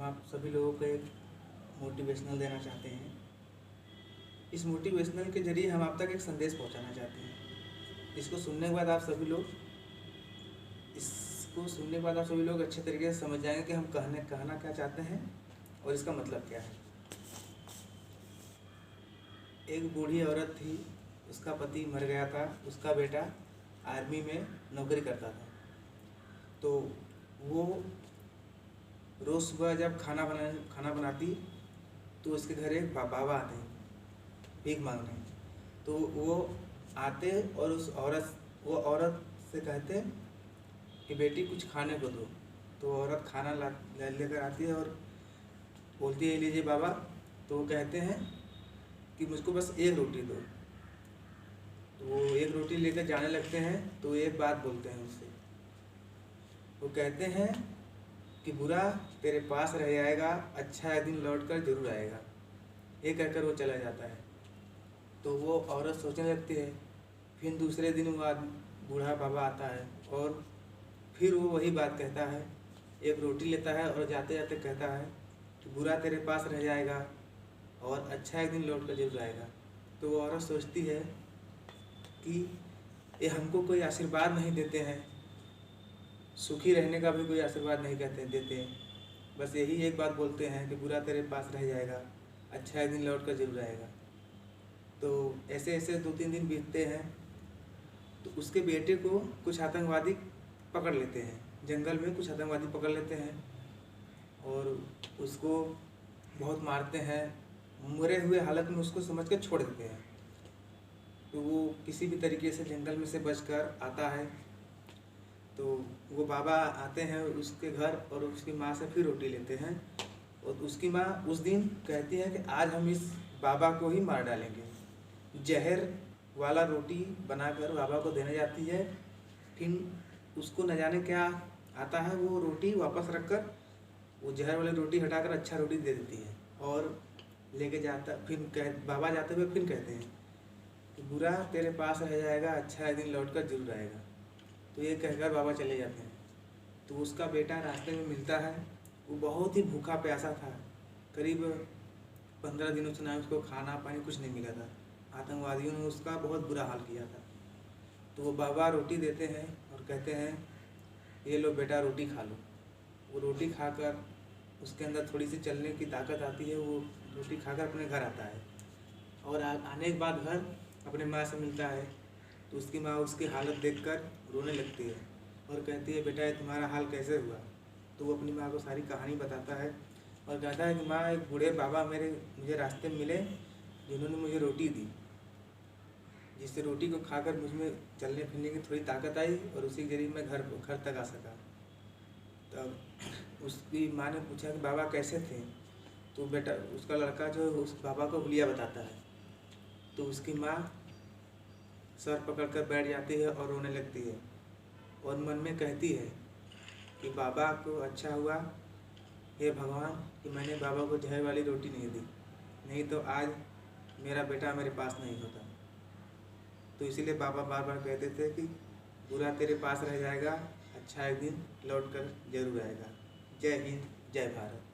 आप सभी लोगों को एक मोटिवेशनल देना चाहते हैं। इस मोटिवेशनल के ज़रिए हम आप तक एक संदेश पहुंचाना चाहते हैं। इसको सुनने के बाद आप सभी लोग अच्छे तरीके से समझ जाएंगे कि हम कहना क्या चाहते हैं और इसका मतलब क्या है। एक बूढ़ी औरत थी, उसका पति मर गया था, उसका बेटा आर्मी में नौकरी करता था। तो वो रोज़ सुबह जब खाना बनाती तो उसके घर एक बाबा आते हैं भीख मांगने। तो वो आते और वो औरत से कहते कि बेटी कुछ खाने को दो। तो औरत खाना लेकर आती है और बोलती है लीजिए बाबा। तो वो कहते हैं कि मुझको बस एक रोटी दो। तो वो एक रोटी लेकर जाने लगते हैं तो एक बात बोलते हैं उससे। वो कहते हैं कि बुरा तेरे पास रह जाएगा, अच्छा एक दिन लौट कर जरूर आएगा। ये कहकर वो चला जाता है। तो वो औरत सोचने लगती है। फिर दूसरे दिन वो बूढ़ा बाबा आता है और फिर वो वही बात कहता है, एक रोटी लेता है और जाते जाते कहता है कि बुरा तेरे पास रह जाएगा और अच्छा एक दिन लौट कर जरूर आएगा। तो वो औरत सोचती है कि ये हमको कोई आशीर्वाद नहीं देते हैं, सुखी रहने का भी कोई आशीर्वाद नहीं देते हैं, बस यही एक बात बोलते हैं कि बुरा तेरे पास रह जाएगा, अच्छा एक दिन लौट कर जरूर आएगा। तो ऐसे ऐसे 2-3 दिन बीतते हैं। तो उसके बेटे को कुछ आतंकवादी पकड़ लेते हैं, जंगल में कुछ आतंकवादी पकड़ लेते हैं और उसको बहुत मारते हैं। मरे हुए हालत में उसको समझ कर छोड़ देते हैं। तो वो किसी भी तरीके से जंगल में से बचकर आता है। तो वो बाबा आते हैं उसके घर और उसकी माँ से फिर रोटी लेते हैं और उसकी माँ उस दिन कहती है कि आज हम इस बाबा को ही मार डालेंगे। जहर वाला रोटी बनाकर बाबा को देने जाती है। फिर उसको न जाने क्या आता है, वो रोटी वापस रखकर वो जहर वाली रोटी हटाकर अच्छा रोटी दे देती है और लेके जाता। बाबा जाते हुए फिर कहते हैं कि बुरा तेरे पास रह जाएगा, अच्छा एक दिन लौट कर जरूर आएगा। तो ये कहकर बाबा चले जाते हैं। तो उसका बेटा रास्ते में मिलता है। वो बहुत ही भूखा प्यासा था, करीब 15 दिनों से ना उसको खाना पानी कुछ नहीं मिला था। आतंकवादियों ने उसका बहुत बुरा हाल किया था। तो वो बाबा रोटी देते हैं और कहते हैं ये लो बेटा रोटी खा लो। वो रोटी खाकर उसके अंदर थोड़ी सी चलने की ताकत आती है। वो रोटी खाकर अपने घर आता है और आने के बाद घर अपने माँ से मिलता है। तो उसकी माँ उसकी हालत देखकर रोने लगती है और कहती है बेटा ये तुम्हारा हाल कैसे हुआ। तो वो अपनी माँ को सारी कहानी बताता है और कहता है कि माँ एक बूढ़े बाबा मुझे रास्ते में मिले जिन्होंने मुझे रोटी दी, जिससे रोटी को खाकर मुझमें चलने फिरने की थोड़ी ताकत आई और उसी के जरिए मैं घर तक आ सका। तब उसकी माँ ने पूछा कि बाबा कैसे थे। तो बेटा उसका लड़का जो उस बाबा को हुलिया बताता है। तो उसकी माँ सर पकड़कर बैठ जाती है और रोने लगती है और मन में कहती है कि बाबा को अच्छा हुआ, हे भगवान, कि मैंने बाबा को जहर वाली रोटी नहीं दी, नहीं तो आज मेरा बेटा मेरे पास नहीं होता। तो इसीलिए बाबा बार बार कहते थे कि बुरा तेरे पास रह जाएगा, अच्छा एक दिन लौट कर जरूर आएगा। जय हिंद, जय भारत।